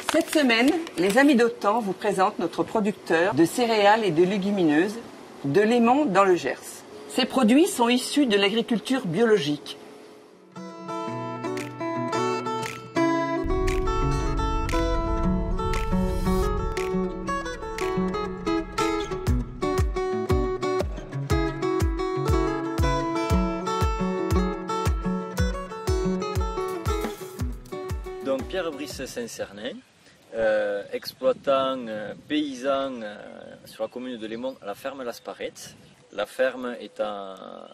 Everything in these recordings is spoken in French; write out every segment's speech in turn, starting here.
Cette semaine, les Amis d'Autan vous présentent notre producteur de céréales et de légumineuses, de Lémont dans le Gers. Ces produits sont issus de l'agriculture biologique. Donc Pierre-Brice Saint-Cernin, exploitant paysan sur la commune de Lémont à la ferme Las Parrettes. La ferme est dans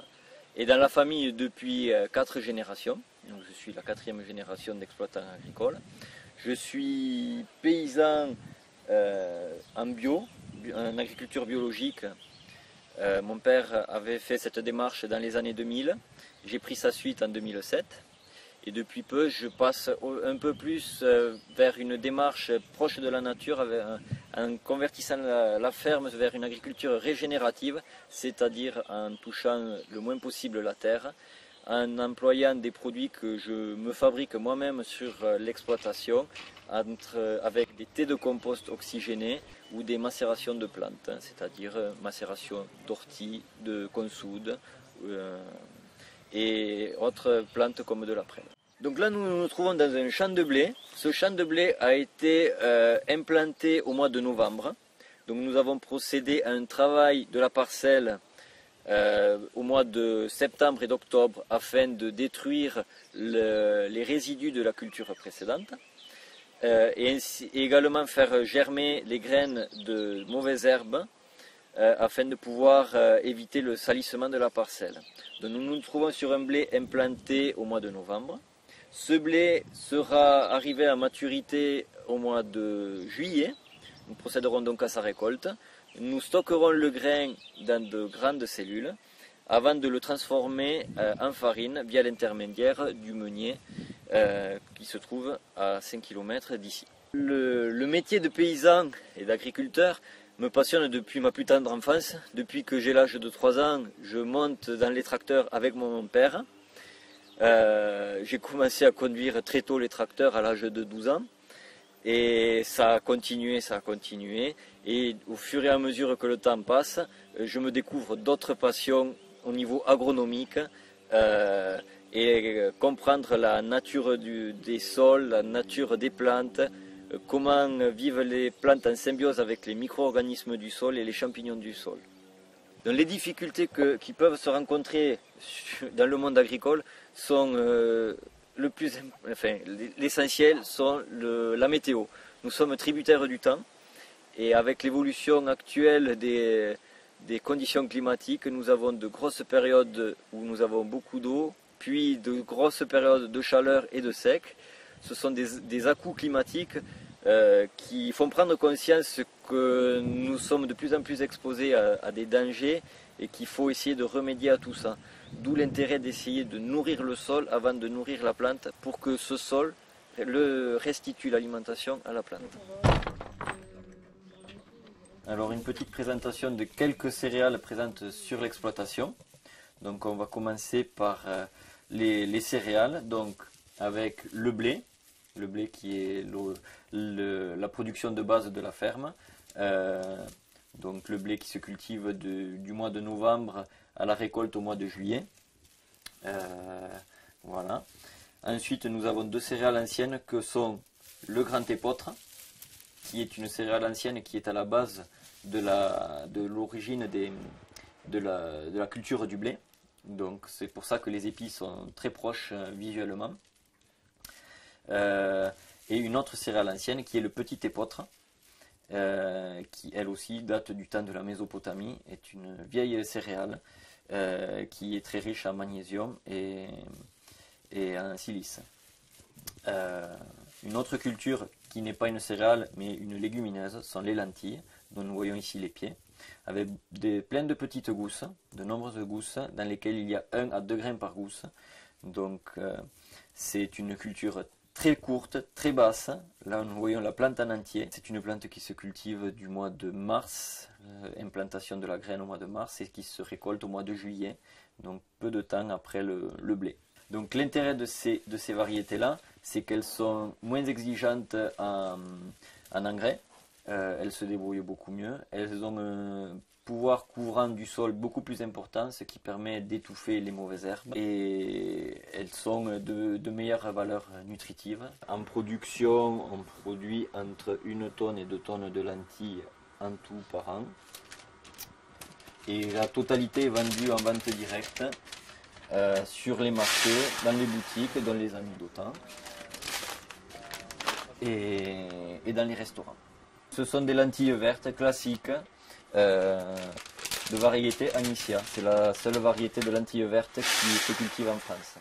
la famille depuis 4 générations. Donc je suis la 4e génération d'exploitants agricoles. Je suis paysan en bio, en agriculture biologique. Mon père avait fait cette démarche dans les années 2000. J'ai pris sa suite en 2007. Et depuis peu, je passe un peu plus vers une démarche proche de la nature en convertissant la ferme vers une agriculture régénérative, c'est-à-dire en touchant le moins possible la terre, en employant des produits que je me fabrique moi-même sur l'exploitation, avec des thés de compost oxygénés ou des macérations de plantes, c'est-à-dire macération d'ortie, de consoude, et autres plantes comme de la prêle. Donc là nous nous trouvons dans un champ de blé. Ce champ de blé a été implanté au mois de novembre. Donc nous avons procédé à un travail de la parcelle au mois de septembre et d'octobre afin de détruire les résidus de la culture précédente et également faire germer les graines de mauvaises herbes afin de pouvoir éviter le salissement de la parcelle. Donc nous nous trouvons sur un blé implanté au mois de novembre. Ce blé sera arrivé à maturité au mois de juillet. Nous procéderons donc à sa récolte. Nous stockerons le grain dans de grandes cellules avant de le transformer en farine via l'intermédiaire du meunier qui se trouve à 5 km d'ici. Le métier de paysan et d'agriculteur me passionne depuis ma plus tendre enfance. Depuis que j'ai l'âge de 3 ans, je monte dans les tracteurs avec mon père. J'ai commencé à conduire très tôt les tracteurs à l'âge de 12 ans. Et ça a continué. Et au fur et à mesure que le temps passe, je me découvre d'autres passions au niveau agronomique et comprendre la nature des sols, la nature des plantes, comment vivent les plantes en symbiose avec les micro-organismes du sol et les champignons du sol. Donc les difficultés qui peuvent se rencontrer dans le monde agricole sont l'essentiel sont la météo. Nous sommes tributaires du temps et avec l'évolution actuelle des conditions climatiques, nous avons de grosses périodes où nous avons beaucoup d'eau, puis de grosses périodes de chaleur et de sec. Ce sont des à-coups climatiques qui font prendre conscience que nous sommes de plus en plus exposés à des dangers et qu'il faut essayer de remédier à tout ça. D'où l'intérêt d'essayer de nourrir le sol avant de nourrir la plante pour que ce sol restitue l'alimentation à la plante. Alors une petite présentation de quelques céréales présentes sur l'exploitation. Donc on va commencer par les céréales, donc avec le blé qui est la production de base de la ferme. Donc le blé qui se cultive du mois de novembre à la récolte au mois de juillet. Voilà. Ensuite nous avons 2 céréales anciennes que sont le grand épeautre, qui est une céréale ancienne qui est à la base de l'origine de la culture du blé. Donc c'est pour ça que les épis sont très proches visuellement. Et une autre céréale ancienne qui est le petit épeautre, qui elle aussi date du temps de la Mésopotamie, est une vieille céréale qui est très riche en magnésium et en silice. Une autre culture qui n'est pas une céréale mais une légumineuse sont les lentilles, dont nous voyons ici les pieds, avec plein de petites gousses, de nombreuses gousses dans lesquelles il y a 1 à 2 grains par gousse. Donc c'est une culture très courte, très basse. Là nous voyons la plante en entier. C'est une plante qui se cultive du mois de mars, implantation de la graine au mois de mars, et qui se récolte au mois de juillet, donc peu de temps après le blé. Donc l'intérêt de ces variétés-là, c'est qu'elles sont moins exigeantes en engrais, elles se débrouillent beaucoup mieux, elles ont un pouvoir couvrant du sol beaucoup plus important, ce qui permet d'étouffer les mauvaises herbes, et elles sont de meilleures valeurs nutritives. En production, on produit entre 1 tonne et 2 tonnes de lentilles en tout par an, et la totalité est vendue en vente directe sur les marchés, dans les boutiques, dans les Amis d'Autun et dans les restaurants. Ce sont des lentilles vertes classiques de variété Anicia. C'est la seule variété de lentilles vertes qui se cultive en France.